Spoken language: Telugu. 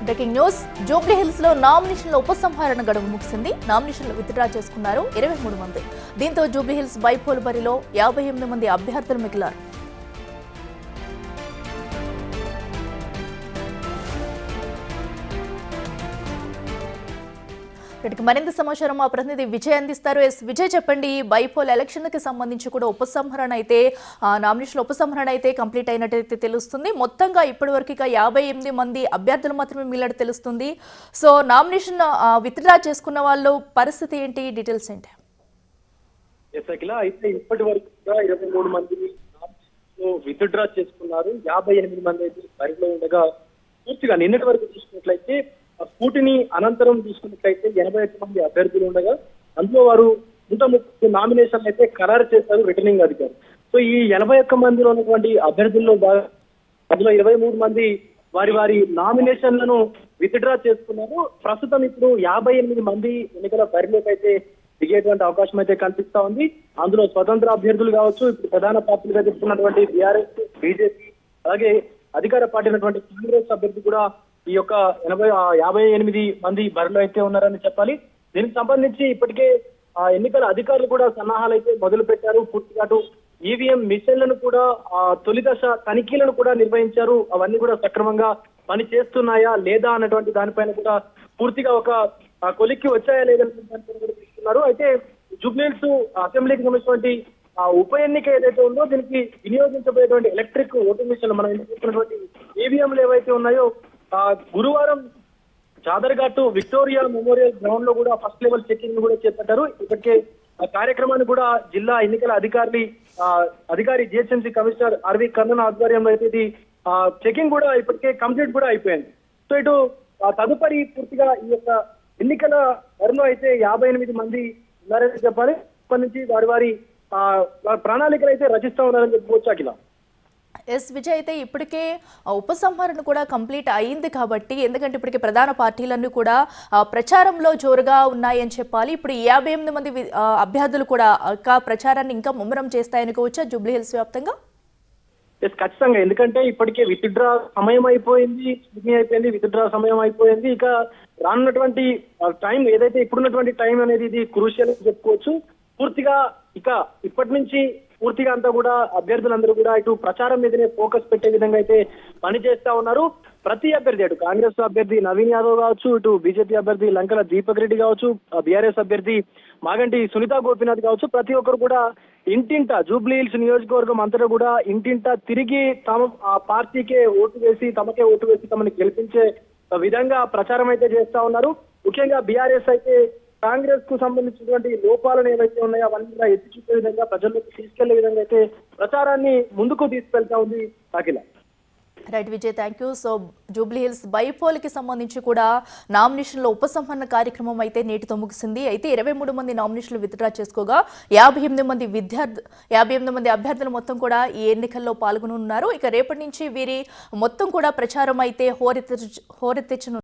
Breaking news. జూబ్లీ హిల్స్ లో నామినేషన్ల ఉపసంహరణ గడువు ముగిసింది. నామినేషన్లు విత్డ్రా చేసుకున్నారు 23 మంది. దీంతో జూబ్లీ హిల్స్ బైపోల్ బరిలో 58 మంది అభ్యర్థులు మిగిలారు. వీటికి మరింత సమాచారం మా ప్రతినిధి విజయ్ అందిస్తారు. విజయ్, చెప్పండి, బైపోల్ ఎలక్షన్ కి సంబంధించి కూడా ఉపసంహరణ అయితే నామినేషన్ ఉపసంహరణ అయితే కంప్లీట్ అయినట్టయితే తెలుస్తుంది. మొత్తంగా ఇప్పటి వరకు 58 మంది అభ్యర్థులు మాత్రమే మిగిలినట్టు తెలుస్తుంది. సో నామినేషన్ విత్డ్రా చేసుకున్న వాళ్ళు పరిస్థితి ఏంటి, డీటెయిల్స్ ఏంటి? అయితే ఇప్పటి వరకు 23 మంది విత్డ్రా చేసుకున్నారు. 58 మంది అయితే బరిలో ఉండగా పూర్తిగా నిన్నటి వరకు చూసుకున్నట్లయితే స్కూటిని అనంతరం చూసుకున్నట్లయితే 81 మంది అభ్యర్థులు ఉండగా అందులో వారు 130 నామినేషన్లు అయితే ఖరారు చేశారు రిటర్నింగ్ అధికారి. సో ఈ 81 మందిలో ఉన్నటువంటి అభ్యర్థుల్లో అందులో 23 మంది వారి వారి నామినేషన్లను విత్డ్రా చేసుకున్నారు. ప్రస్తుతం ఇప్పుడు 58 మంది ఎన్నికల బరిలోకి అయితే దిగేటువంటి అవకాశం అయితే కనిపిస్తా ఉంది. అందులో స్వతంత్ర అభ్యర్థులు కావచ్చు, ఇప్పుడు ప్రధాన పార్టీలుగా చెప్తున్నటువంటి బీఆర్ఎస్, బీజేపీ, అలాగే అధికార పార్టీ అయినటువంటి కాంగ్రెస్ అభ్యర్థి కూడా ఈ యొక్క 58 మంది బరిలో అయితే ఉన్నారని చెప్పాలి. దీనికి సంబంధించి ఇప్పటికే ఎన్నికల అధికారులు కూడా సన్నాహాలు అయితే మొదలు పెట్టారు. పూర్తిగా ఈవీఎం మిషన్లను కూడా తొలి దశ తనిఖీలను కూడా నిర్వహించారు. అవన్నీ కూడా సక్రమంగా పని చేస్తున్నాయా లేదా అన్నటువంటి దానిపైన కూడా పూర్తిగా ఒక కొలిక్కి వచ్చాయా లేదని తీసుకున్నారు. అయితే జూబ్లీ హిల్స్ అసెంబ్లీకి సంబంధించినటువంటి ఉప ఎన్నిక ఏదైతే ఉందో దీనికి వినియోగించబోయేటువంటి ఎలక్ట్రిక్ ఓటింగ్ మిషన్లు మనం చూస్తున్నటువంటి ఈవీఎంలు ఏవైతే ఉన్నాయో గురువారం చాదర్ఘాట్ విక్టోరియా మెమోరియల్ గ్రౌండ్ లో కూడా ఫస్ట్ లెవెల్ చెకింగ్ కూడా చేపట్టారు. ఇప్పటికే ఆ కార్యక్రమాన్ని కూడా జిల్లా ఎన్నికల అధికారి జిహెచ్ఎంసీ కమిషనర్ ఆర్వి కర్ణన్ ఆధ్వర్యంలో అయితే ఇది చెకింగ్ కూడా ఇప్పటికే కంప్లీట్ కూడా అయిపోయింది. సో ఇటు తదుపరి పూర్తిగా ఈ యొక్క ఎన్నికల బరిలో అయితే 58 మంది ఉన్నారని చెప్పాలి. ఇప్పటి నుంచి వారి వారి ప్రణాళికలు అయితే రచిస్తా ఉన్నారని చెప్పుకోవచ్చు. అఖిల, విజయ్, అయితే ఇప్పటికే ఉపసంహరణ కూడా కంప్లీట్ అయింది కాబట్టి, ఎందుకంటే ఇప్పటికే ప్రధాన పార్టీలన్నీ కూడా ప్రచారంలో జోరుగా ఉన్నాయని చెప్పాలి. ఇప్పుడు 58 మంది అభ్యర్థులు కూడా ప్రచారాన్ని ఇంకా ముమ్మరం చేస్తాయనుకోవచ్చా జూబ్లీ హిల్స్ వ్యాప్తంగా? ఖచ్చితంగా, ఎందుకంటే ఇప్పటికే విత్డ్రా సమయం అయిపోయింది, విత్డ్రా సమయం అయిపోయింది. ఇక రానున్నటువంటి టైం ఏదైతే ఇప్పుడున్నటువంటి టైం అనేది ఇది క్రూషియల్ చెప్పుకోవచ్చు. పూర్తిగా ఇప్పటి నుంచి పూర్తిగా అంతా కూడా అభ్యర్థులందరూ కూడా ఇటు ప్రచారం మీదనే ఫోకస్ పెట్టే విధంగా అయితే పనిచేస్తా ఉన్నారు. ప్రతి అభ్యర్థి, అటు కాంగ్రెస్ అభ్యర్థి నవీన్ యాదవ్ కావచ్చు, ఇటు బీజేపీ అభ్యర్థి లంకల దీపక్ రెడ్డి కావచ్చు, బీఆర్ఎస్ అభ్యర్థి మాగంటి సునీతా గోపీనాథ్ కావచ్చు, ప్రతి ఒక్కరు కూడా ఇంటింట జూబ్లీ హిల్స్ నియోజకవర్గం అంతటా కూడా ఇంటింట తిరిగి తమ ఆ పార్టీకే ఓటు వేసి తమని గెలిపించే విధంగా ప్రచారం అయితే చేస్తా ఉన్నారు. ముఖ్యంగా బీఆర్ఎస్ అయితే కాంగ్రెస్ కు సంబంధించినటువంటి లోపాలను ఏవైతే ఉన్నాయో అవన్నీ కూడా ఎత్తి చూపే విధంగా, ప్రజల్లోకి తీసుకెళ్లే విధంగా అయితే ప్రచారాన్ని ముందుకు తీసుకెళ్తా ఉంది. Akhila, right Vijay, thank you. So Jubilee Hills bypoll కి సంబంధించి కూడా నామినేషన్ల ఉపసంహరణ కార్యక్రమం అయితే నేటితో ముగిసింది. అయితే 23 మంది నామినేషన్లు విత్డ్రా చేసుకోగా 58 మంది అభ్యర్థులు మొత్తం కూడా ఈ ఎన్నికల్లో పాల్గొనున్నారు. ఇక రేపటి నుంచి వీరి మొత్తం కూడా ప్రచారం అయితే హోరెత్తించను.